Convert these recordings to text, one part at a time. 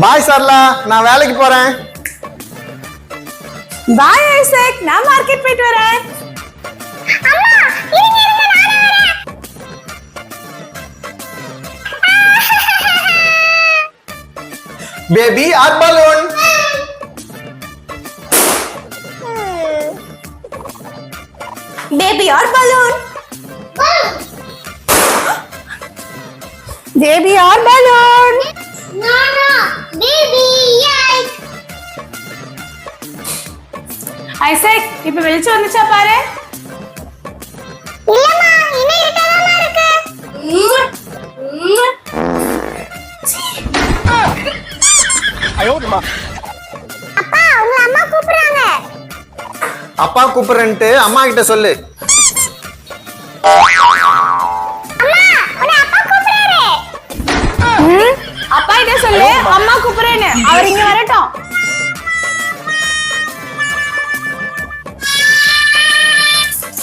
பாய் சரளா, நான் வேலைக்கு போறேன். பாய் ஐசக், நான் மார்க்கெட் போயிட்டு வரேன். அம்மா இருங்க இருங்க நானே வரேன். Baby or balloon. Baby or balloon? Baby or balloon? No no baby yes. Isaac, இப்ப வெளிச்சம் வந்துச்சா பாரு. இல்லம்மா இன்னும் இருட்டமா இருக்கு. அப்பா உங்க அம்மா கூப்பிடுறாங்க. அப்பா கூப்பிடுறேன்ட்டு அம்மா கிட்ட சொல்லு. அம்மா உன்னை அப்பா கூப்பிடுறாரு. அப்பா கிட்ட சொல்லு, அம்மா கூப்பிடுறேன்னு. அவர் இங்க வரட்டும்.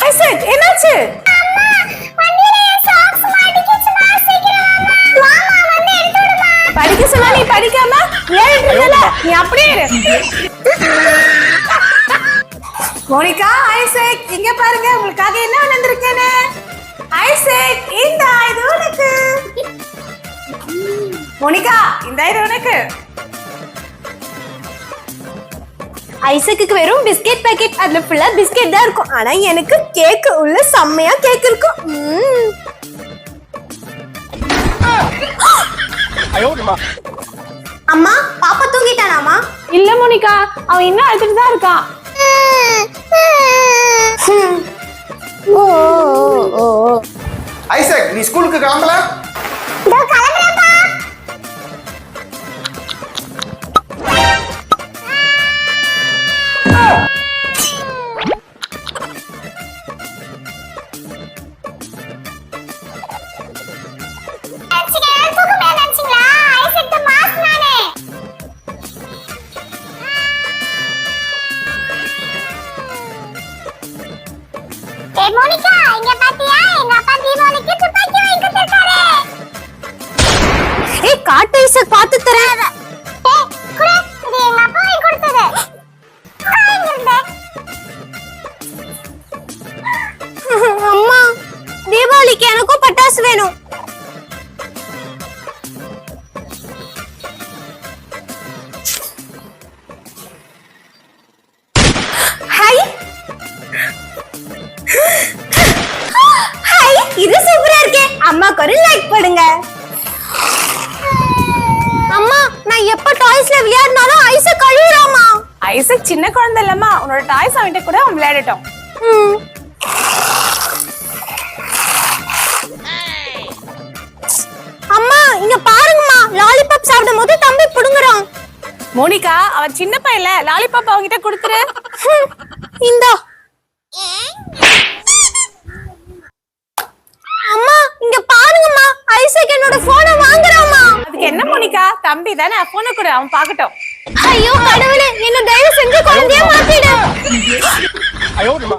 ஐசக், என்னாச்சு? அம்மா வண்டியில என் சாக்ஸ் மாட்டிக்கிச்சுமா, சீக்கிரம் வாமா வந்து எடுத்து விடுமா. படிக்க சொன்னா நீ படிக்காம விளையாடிட்டு இருந்தல, நீ அப்படியே இரு. மோனிகா, ஐசக், இங்க பாருங்க உங்களுக்காக என்ன வந்திருக்கேன்னு. ஐசக், இந்த இது உனக்கு. மோனிகா, இந்த இது உனக்கு. ஐசக்குக்கு வெறும் பிஸ்கெட் பாக்கெட், அதுல ஃபுல்லா பிஸ்கெட் தான் இருக்கும். ஆனா எனக்கு கேக் உள்ள செம்மையா கேக் இருக்கும். அம்மா, பாப்பா தூங்கிட்டானாமா? இல்ல மோனிகா, அவன் இன்னும் அழுதுட்டு தான் இருக்கான். ஐசக், நீ ஸ்கூலுக்கு கிளம்பல? இதோ கிளம்புறேன்ப்பா. மோனிகா இங்க பாத்தியா, எங்க அப்பா தீபாவளிக்கு துப்பாக்கி வாங்கி கொடுத்திருக்காரு. ஏய், காட்டு ஐசக், பாத்து தரேன். ஏய் குடு, இது எங்க அப்பா வாங்கி கொடுத்தது. வாங்கிருந்தே. அம்மா, தீபாவளிக்கு எனக்கும் பட்டாசு வேணும். ஹாய் ஹாய், இது சூப்பரா இருக்கே. அம்மாக்கு ஒரு லைக் போடுங்க. அம்மா, நான் எப்ப டாய்ஸ்ல விளையாடினாலும் ஐசக் அழுகுறாமா. ஐசக் சின்ன குழந்தை இல்லம்மா, உன்னோட டாய்ஸ் அவன்கிட்ட கூட அவன் விளையாடட்டும். அம்மா, இங்க பாருங்கம்மா, லாலிபாப் சாப்பிடும்போது தம்பி புடுங்குறான். மோனிகா, அவன் சின்ன பையல, லாலிபாப் அவன்கிட்ட கொடுத்துரு. இந்தா. அம்மா, இங்க பாருங்கம்மா, ஐசக் என்னோட போனை வாங்குறாமா. அதுக்கு என்ன மோனிகா, தம்பி தானே, போனை கொடு, அவன் பார்க்கட்டும். ஐயோ கடவுளே, என்ன தயவு செஞ்சு குழந்தைய மாத்திடு.